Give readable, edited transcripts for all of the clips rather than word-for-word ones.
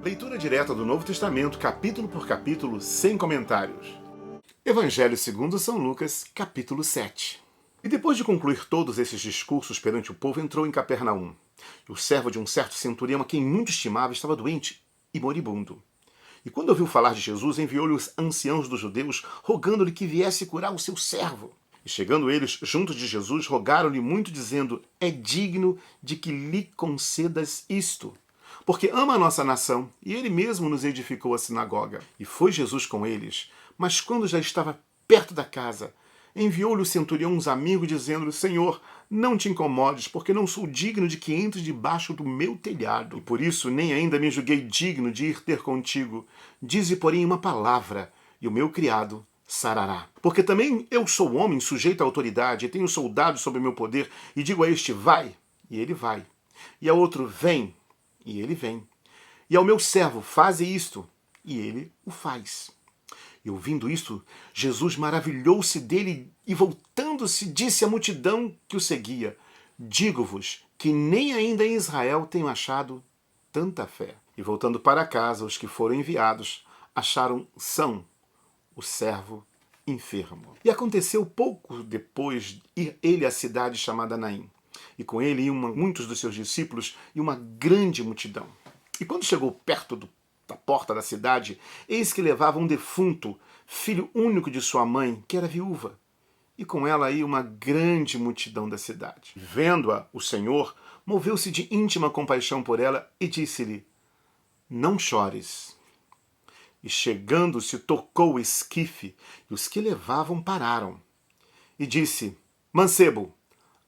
Leitura direta do Novo Testamento, capítulo por capítulo, sem comentários. Evangelho segundo São Lucas, capítulo 7. E depois de concluir todos esses discursos perante o povo, entrou em Capernaum. E o servo de um certo centurião, a quem muito estimava, estava doente e moribundo. E quando ouviu falar de Jesus, enviou-lhe os anciãos dos judeus, rogando-lhe que viesse curar o seu servo. E chegando eles junto de Jesus, rogaram-lhe muito, dizendo: é digno de que lhe concedas isto, porque ama a nossa nação, e ele mesmo nos edificou a sinagoga. E foi Jesus com eles, mas quando já estava perto da casa, enviou-lhe o centurião uns amigos, dizendo-lhe: Senhor, não te incomodes, porque não sou digno de que entres debaixo do meu telhado. E por isso nem ainda me julguei digno de ir ter contigo. Dize, porém, uma palavra, e o meu criado sarará. Porque também eu sou homem sujeito à autoridade, e tenho soldados sob o meu poder, e digo a este: vai, e ele vai. E ao outro: vem, e ele vem. E ao meu servo: faze isto, e ele o faz. E ouvindo isto, Jesus maravilhou-se dele e, voltando-se, disse à multidão que o seguia: digo-vos que nem ainda em Israel tenho achado tanta fé. E voltando para casa, os que foram enviados acharam são o servo enfermo. E aconteceu pouco depois ir ele à cidade chamada Naim. E com ele iam muitos dos seus discípulos e uma grande multidão. E quando chegou perto da porta da cidade, eis que levava um defunto, filho único de sua mãe, que era viúva. E com ela ia uma grande multidão da cidade. Vendo-a, o Senhor moveu-se de íntima compaixão por ela e disse-lhe: não chores. E chegando-se, tocou o esquife, e os que levavam pararam. E disse: mancebo,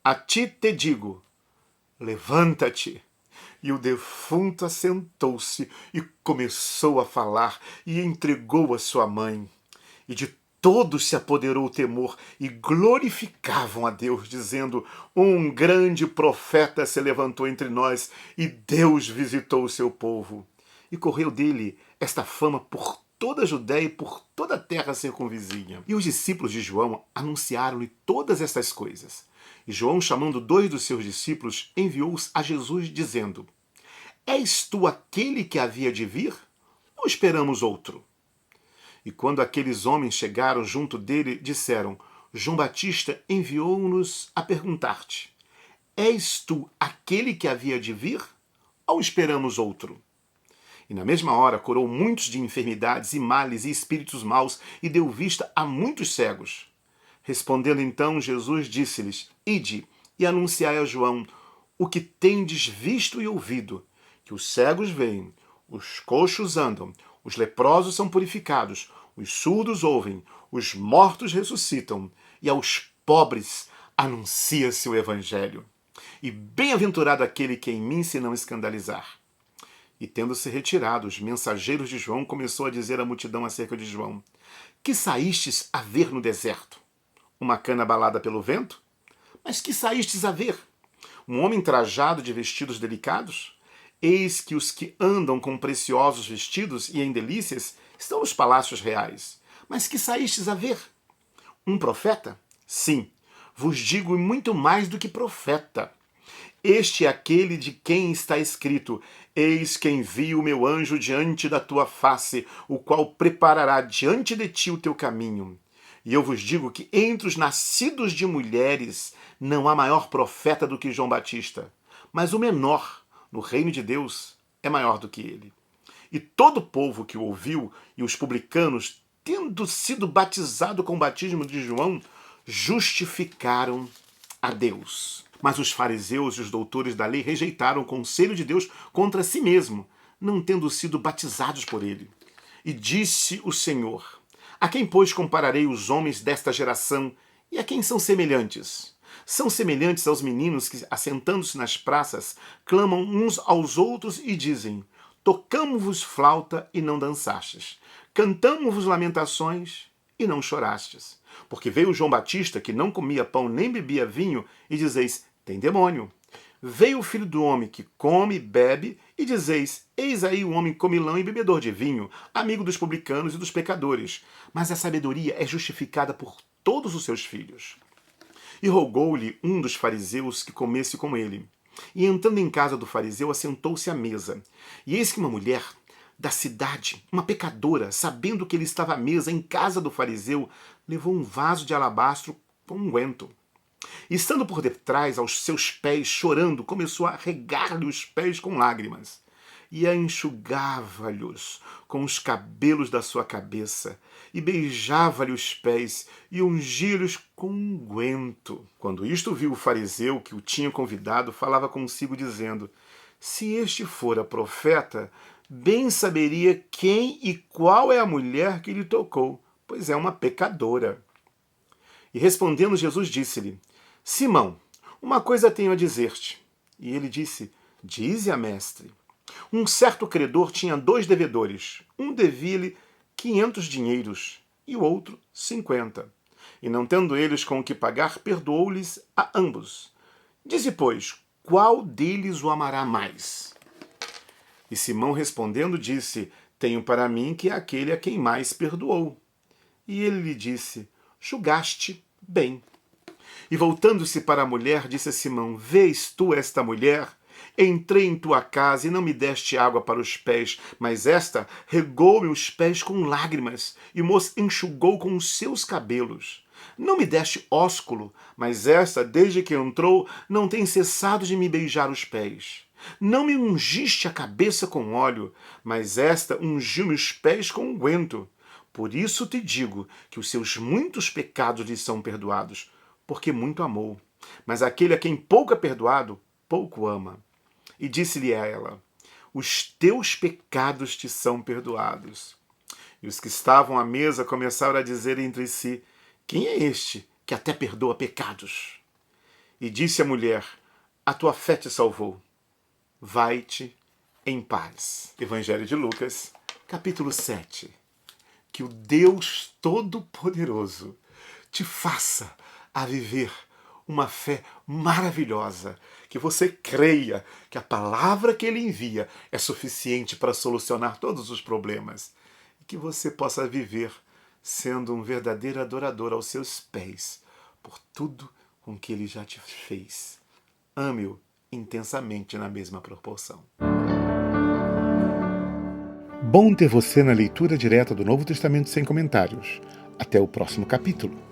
a ti te digo, levanta-te. E o defunto assentou-se e começou a falar e entregou a sua mãe. E de todos se apoderou o temor e glorificavam a Deus, dizendo: um grande profeta se levantou entre nós e Deus visitou o seu povo. E correu dele esta fama por toda a Judéia e por toda a terra circunvizinha. E os discípulos de João anunciaram-lhe todas estas coisas. E João, chamando 2 dos seus discípulos, enviou-os a Jesus, dizendo: és tu aquele que havia de vir, ou esperamos outro? E quando aqueles homens chegaram junto dele, disseram: João Batista enviou-nos a perguntar-te: és tu aquele que havia de vir, ou esperamos outro? E na mesma hora curou muitos de enfermidades e males e espíritos maus, e deu vista a muitos cegos. Respondendo então, Jesus disse-lhes: ide e anunciai a João o que tendes visto e ouvido, que os cegos veem, os coxos andam, os leprosos são purificados, os surdos ouvem, os mortos ressuscitam, e aos pobres anuncia-se o Evangelho. E bem-aventurado aquele que em mim se não escandalizar. E tendo-se retirado, os mensageiros de João começou a dizer à multidão acerca de João: que saístes a ver no deserto? Uma cana abalada pelo vento? Mas que saístes a ver? Um homem trajado de vestidos delicados? Eis que os que andam com preciosos vestidos e em delícias estão nos palácios reais. Mas que saístes a ver? Um profeta? Sim, vos digo muito mais do que profeta. Este é aquele de quem está escrito: eis que envio o meu anjo diante da tua face, o qual preparará diante de ti o teu caminho. E eu vos digo que entre os nascidos de mulheres não há maior profeta do que João Batista, mas o menor no reino de Deus é maior do que ele. E todo o povo que o ouviu, e os publicanos, tendo sido batizado com o batismo de João, justificaram a Deus. Mas os fariseus e os doutores da lei rejeitaram o conselho de Deus contra si mesmo, não tendo sido batizados por ele. E disse o Senhor: a quem, pois, compararei os homens desta geração, e a quem são semelhantes? São semelhantes aos meninos que, assentando-se nas praças, clamam uns aos outros e dizem: tocamo-vos flauta e não dançastes, cantamo-vos lamentações e não chorastes. Porque veio João Batista, que não comia pão nem bebia vinho, e dizeis: tem demônio. Veio o Filho do Homem, que come e bebe, e dizeis: eis aí o homem comilão e bebedor de vinho, amigo dos publicanos e dos pecadores. Mas a sabedoria é justificada por todos os seus filhos. E rogou-lhe um dos fariseus que comesse com ele. E entrando em casa do fariseu, assentou-se à mesa. E eis que uma mulher, da cidade, uma pecadora, sabendo que ele estava à mesa em casa do fariseu, levou um vaso de alabastro com unguento. E estando por detrás, aos seus pés, chorando, começou a regar-lhe os pés com lágrimas. E a enxugava-lhes com os cabelos da sua cabeça, e beijava-lhe os pés, e ungia-lhes com unguento. Quando isto viu o fariseu que o tinha convidado, falava consigo, dizendo: se este fora profeta, bem saberia quem e qual é a mulher que lhe tocou, pois é uma pecadora. E respondendo Jesus disse-lhe: Simão, uma coisa tenho a dizer-te. E ele disse: dize-a, mestre. Um certo credor tinha 2 devedores. Um devia-lhe 500 dinheiros e o outro 50. E não tendo eles com o que pagar, perdoou-lhes a ambos. Dize, pois, qual deles o amará mais? E Simão respondendo disse: tenho para mim que é aquele a quem mais perdoou. E ele lhe disse: julgaste bem. E voltando-se para a mulher, disse a Simão: vês tu esta mulher? Entrei em tua casa e não me deste água para os pés, mas esta regou-me os pés com lágrimas e os enxugou com os seus cabelos. Não me deste ósculo, mas esta, desde que entrou, não tem cessado de me beijar os pés. Não me ungiste a cabeça com óleo, mas esta ungiu-me os pés com unguento. Por isso te digo que os seus muitos pecados lhe são perdoados, porque muito amou. Mas aquele a quem pouco é perdoado, pouco ama. E disse-lhe a ela: os teus pecados te são perdoados. E os que estavam à mesa começaram a dizer entre si: quem é este que até perdoa pecados? E disse a mulher: a tua fé te salvou. Vai-te em paz. Evangelho de Lucas, capítulo 7. Que o Deus Todo-Poderoso te faça a viver uma fé maravilhosa, que você creia que a palavra que ele envia é suficiente para solucionar todos os problemas, e que você possa viver sendo um verdadeiro adorador aos seus pés, por tudo com que ele já te fez. Ame-o intensamente na mesma proporção. Bom ter você na leitura direta do Novo Testamento sem comentários. Até o próximo capítulo.